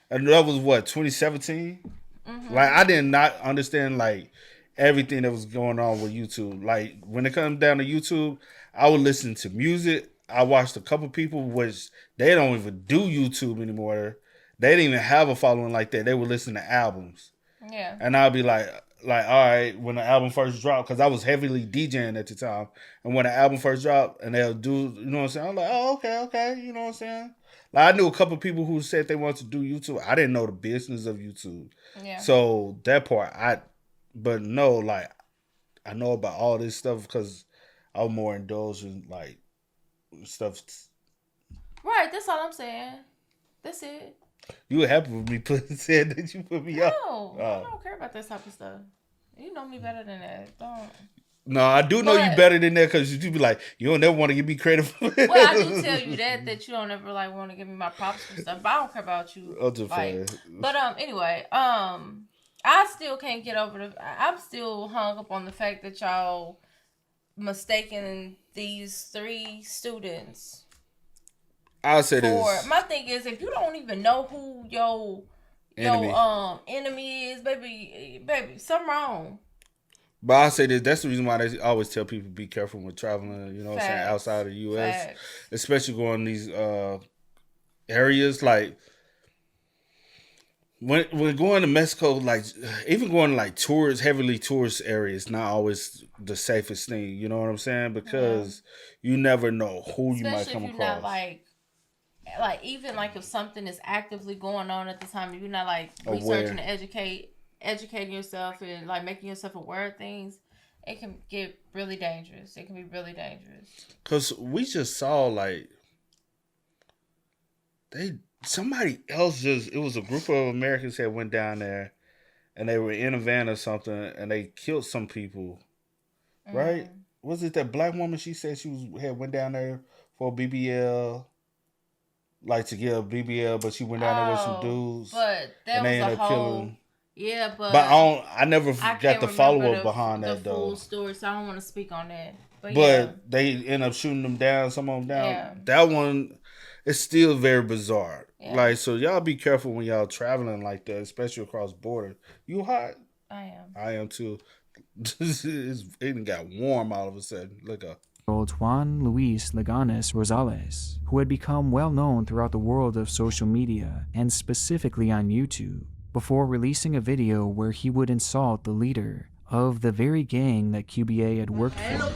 And that was what 2017. Mm-hmm. Like I did not understand like everything that was going on with YouTube. Like when it comes down to YouTube, I would listen to music. I watched a couple people which they don't even do YouTube anymore. They didn't even have a following like that. They would listen to albums. Yeah. And I'd be like, all right, when the album first dropped, because I was heavily DJing at the time. And when the album first dropped and they'll do, you know what I'm saying? I'm like, oh, okay, you know what I'm saying? Like I knew a couple people who said they wanted to do YouTube. I didn't know the business of YouTube. Yeah. So that part, but no, like, I know about all this stuff because I was more indulged in, like, stuff. Right, that's all I'm saying. That's it. You were happy with me saying that you put me up. No, I don't care about that type of stuff. You know me better than that. Don't. No, I do know you better than that because you be like, you don't never want to give me credit for it. Well, I do tell you that you don't ever like want to give me my props and stuff, but I don't care about you. I'm just But anyway, I still can't get over I'm still hung up on the fact that y'all mistaken these 3 students. I'll say this. My thing is, if you don't even know who your enemy is, baby, something wrong. But I say this, that's the reason why they always tell people be careful when traveling, you know what I'm saying, Facts. outside of the U.S. Facts. Especially going to these areas like when going to Mexico, like even going to like heavily tourist areas, not always the safest thing, you know what I'm saying? Because you never know who you might come if you're across. not like even like if something is actively going on at the time, you're not like Aware. researching and educating yourself and like making yourself aware of things, it can get really dangerous. It can be really dangerous. Cause we just saw like somebody else it was a group of Americans that went down there and they were in a van or something and they killed some people, right? was it that black woman? She said she went down there for BBL, like to get a BBL, but she went down there with some Oh, dudes, but that and they was a ended up whole. killing. Yeah, But but I never I got can't the remember follow up behind the that full though. story, so I don't want to speak on that. But yeah, But they end up shooting them down, some of them down. yeah, That one is still very bizarre. yeah. Like, so y'all be careful when y'all traveling like that, especially across border. You hot? I am. I am too. It got warm all of a sudden. Look up. Old Juan Luis Leganes Rosales, who had become well known throughout the world of social media and specifically on YouTube, before releasing a video where he would insult the leader of the very gang that QBA had worked for.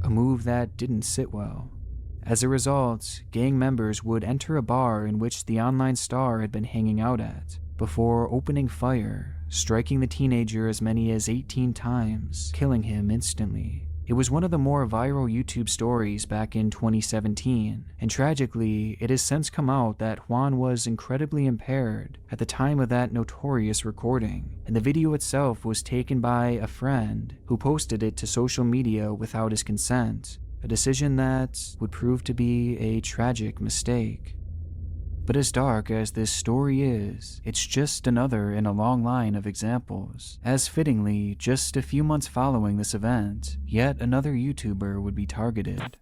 A move that didn't sit well. As a result, gang members would enter a bar in which the online star had been hanging out at, before opening fire, striking the teenager as many as 18 times, killing him instantly. It was one of the more viral YouTube stories back in 2017, and tragically, it has since come out that Juan was incredibly impaired at the time of that notorious recording, and the video itself was taken by a friend who posted it to social media without his consent, a decision that would prove to be a tragic mistake. But as dark as this story is, it's just another in a long line of examples, as fittingly, just a few months following this event, yet another YouTuber would be targeted.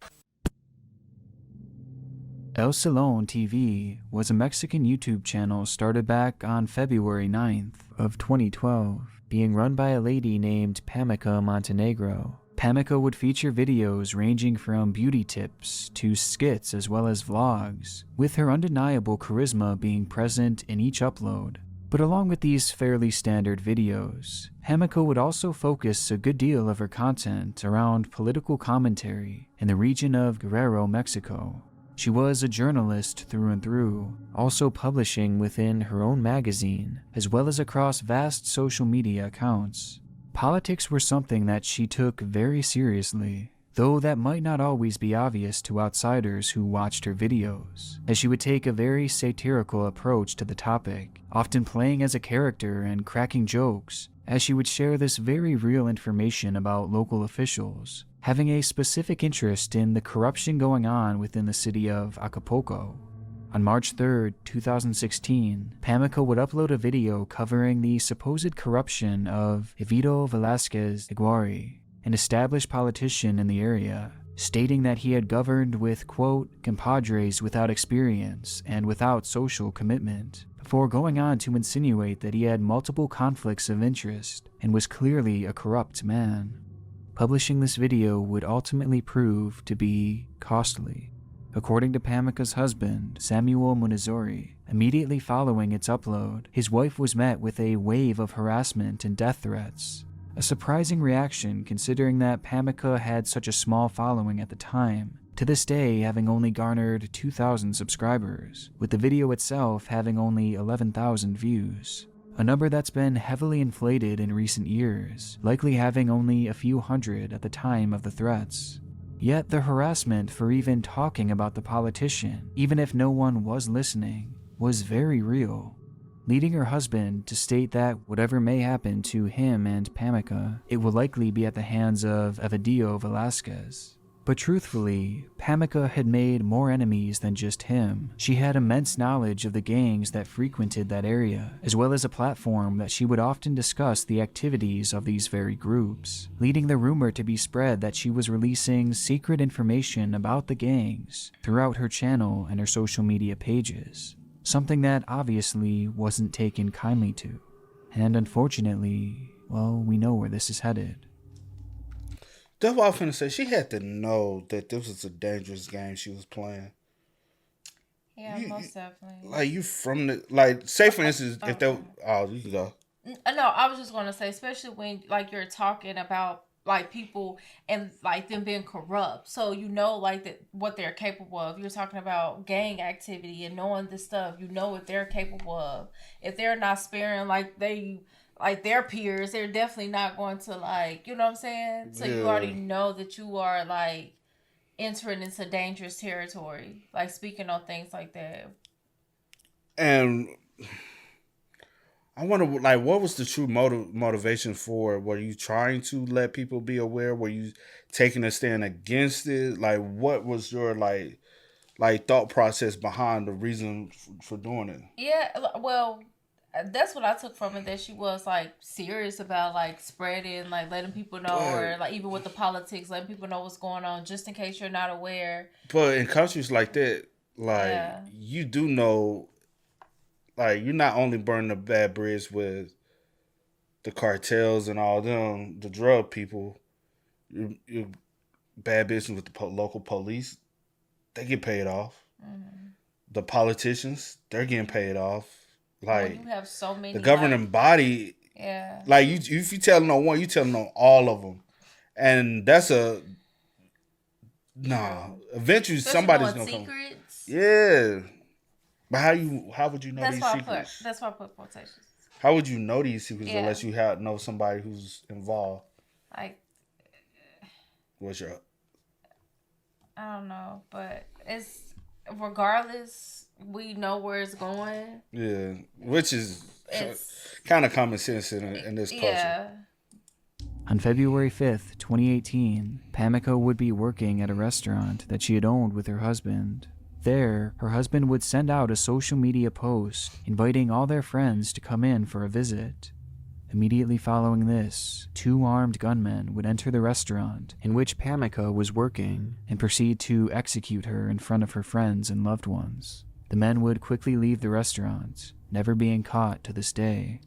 El Salon TV was a Mexican YouTube channel started back on February 9th of 2012, being run by a lady named Pamica Montenegro. Pamica would feature videos ranging from beauty tips to skits as well as vlogs, with her undeniable charisma being present in each upload. But along with these fairly standard videos, Pamica would also focus a good deal of her content around political commentary in the region of Guerrero, Mexico. She was a journalist through and through, also publishing within her own magazine, as well as across vast social media accounts. Politics were something that she took very seriously, though that might not always be obvious to outsiders who watched her videos, as she would take a very satirical approach to the topic, often playing as a character and cracking jokes, as she would share this very real information about local officials, having a specific interest in the corruption going on within the city of Acapulco. On March 3, 2016, Pamica would upload a video covering the supposed corruption of Evito Velázquez Iguari, an established politician in the area, stating that he had governed with, quote, compadres without experience and without social commitment, before going on to insinuate that he had multiple conflicts of interest and was clearly a corrupt man. Publishing this video would ultimately prove to be costly. According to Pamica's husband, Samuel Munizori, immediately following its upload, his wife was met with a wave of harassment and death threats. A surprising reaction considering that Pamica had such a small following at the time, to this day having only garnered 2,000 subscribers, with the video itself having only 11,000 views. A number that's been heavily inflated in recent years, likely having only a few hundred at the time of the threats. Yet the harassment for even talking about the politician, even if no one was listening, was very real, leading her husband to state that whatever may happen to him and Pamica, it will likely be at the hands of Evito Velázquez. But truthfully, Pamica had made more enemies than just him. She had immense knowledge of the gangs that frequented that area, as well as a platform that she would often discuss the activities of these very groups, leading the rumor to be spread that she was releasing secret information about the gangs throughout her channel and her social media pages, something that obviously wasn't taken kindly to. And unfortunately, well, we know where this is headed. That's what I was finna say. She had to know that this was a dangerous game she was playing. Yeah, most definitely. Like, you from the, like, say for instance, if they, oh, you can go. No, I was just going to say, especially when, like, you're talking about, like, people and, like, them being corrupt. So, you know, like, what they're capable of. You're talking about gang activity and knowing this stuff. You know what they're capable of. If they're not sparing, like their peers, they're definitely not going to, like, you know what I'm saying? So you already know that you are, like, entering into dangerous territory, like, speaking on things like that. And I wonder, like, what was the true motivation for? Were you trying to let people be aware? Were you taking a stand against it? Like, what was your like thought process behind the reason for doing it? Yeah, well, that's what I took from it, that she was like serious about like spreading, like letting people know, or like even with the politics, letting people know what's going on, just in case you're not aware. But in countries like that, like Yeah. you do know, like you're not only burning the bad bridge with the cartels and all them, the drug people, you bad business with the local police. They get paid off. Mm-hmm. The politicians, they're getting paid off. Like you have so many the governing body, yeah, like you, if you telling on one, you telling on all of them, and that's a nah. Eventually, especially somebody's knowing gonna secrets. come. Yeah, but how would you know That's these why secrets? that's why I put quotations. How would you know these secrets Yeah. unless you know somebody who's involved? Like, What's your? I don't know, but it's regardless, we know where it's going. Yeah, which is It's kind of common sense in this culture. yeah. On February 5th, 2018, Pamika would be working at a restaurant that she had owned with her husband. There, her husband would send out a social media post inviting all their friends to come in for a visit. Immediately following this, 2 armed gunmen would enter the restaurant in which Pamika was working and proceed to execute her in front of her friends and loved ones. The men would quickly leave the restaurant, never being caught to this day.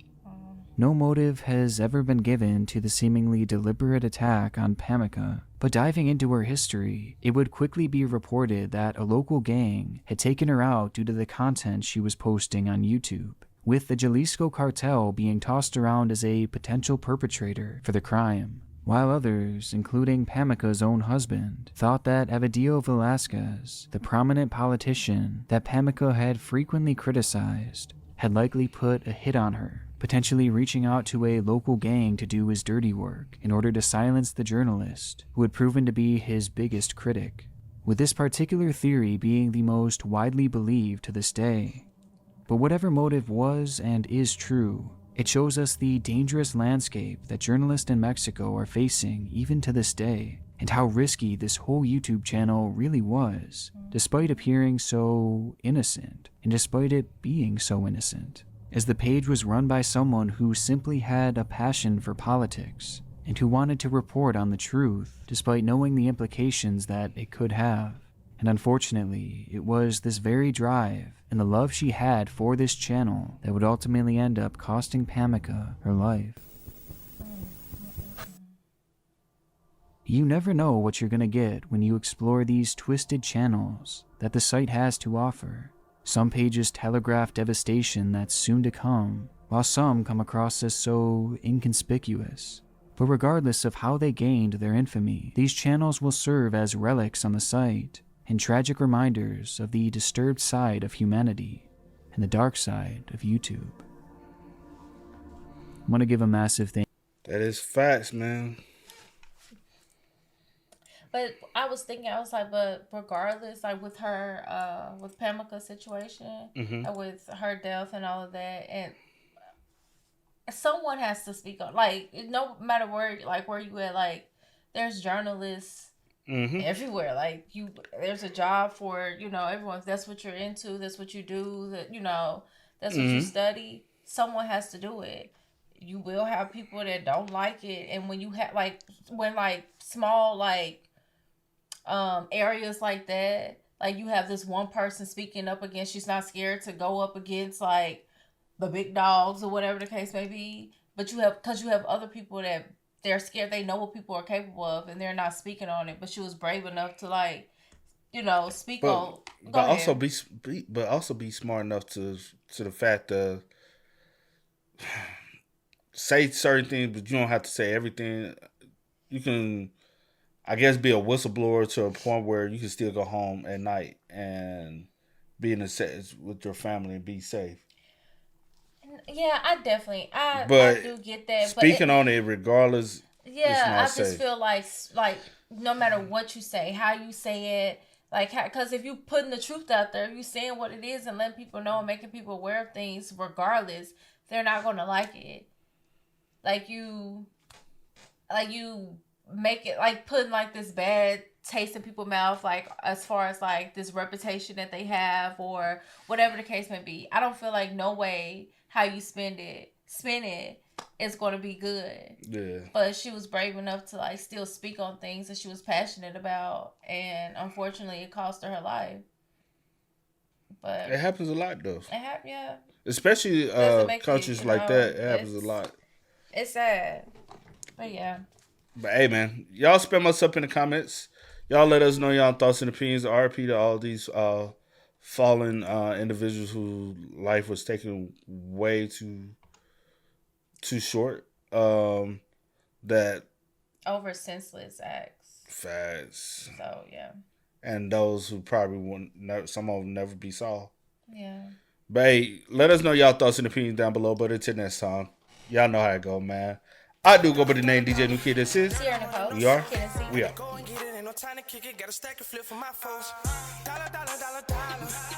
No motive has ever been given to the seemingly deliberate attack on Pamika, but diving into her history, it would quickly be reported that a local gang had taken her out due to the content she was posting on YouTube, with the Jalisco cartel being tossed around as a potential perpetrator for the crime, while others, including Pamika's own husband, thought that Evadillo Velasquez, the prominent politician that Pamika had frequently criticized, had likely put a hit on her, potentially reaching out to a local gang to do his dirty work in order to silence the journalist who had proven to be his biggest critic, with this particular theory being the most widely believed to this day. But whatever motive was and is true, it shows us the dangerous landscape that journalists in Mexico are facing even to this day, and how risky this whole YouTube channel really was, despite appearing so innocent, and despite it being so innocent, as the page was run by someone who simply had a passion for politics, and who wanted to report on the truth, despite knowing the implications that it could have. And unfortunately, it was this very drive and the love she had for this channel that would ultimately end up costing Pamika her life. You never know what you're gonna get when you explore these twisted channels that the site has to offer. Some pages telegraph devastation that's soon to come, while some come across as so inconspicuous. But regardless of how they gained their infamy, these channels will serve as relics on the site, and tragic reminders of the disturbed side of humanity and the dark side of YouTube. I want to give a massive thank That is facts, man. But I was thinking, I was like, but regardless, like with her, with Pamika's situation, and with her death and all of that, and someone has to speak up. Like, no matter where, like where you at, like there's journalists everywhere. Like there's a job for everyone. If that's what you're into, that's what you do. That that's what you study. Someone has to do it. You will have people that don't like it, and when you have when small areas like that, like you have this one person speaking up against, she's not scared to go up against like the big dogs or whatever the case may be, but you have other people that they're scared, they know what people are capable of and they're not speaking on it, but she was brave enough to speak on. But also be smart enough to the fact of say certain things, but you don't have to say everything. You can, I guess, be a whistleblower to a point where you can still go home at night and be in a set with your family and be safe. Yeah, I do get that. Speaking on it regardless. Yeah, I just feel like no matter what you say, how you say it, because if you putting the truth out there, you saying what it is and letting people know and making people aware of things, regardless, they're not gonna like it. Like you make it like putting like this bad taste in people's mouth, like as far as like this reputation that they have or whatever the case may be. I don't feel like no way how you spin it is going to be good. Yeah. But she was brave enough to like still speak on things that she was passionate about, and unfortunately it cost her life. But It happens a lot though. yeah. Especially countries like that. It happens a lot. It's sad. But yeah. But hey man, y'all spam us up in the comments. Y'all let us know y'all thoughts and opinions. RP to all these fallen individuals whose life was taken way too short. That over senseless acts. Facts. So yeah. And those who probably won't, some of them never be saw. Yeah. But hey, let us know y'all thoughts and opinions down below. But until next time, y'all know how it go, man. I do go by the name DJ New Kid. This is. We are. We are. Go and get it, ain't no time to kick it. Got a stack and flip for my foes. Dollar, dollar, dollar, dollar.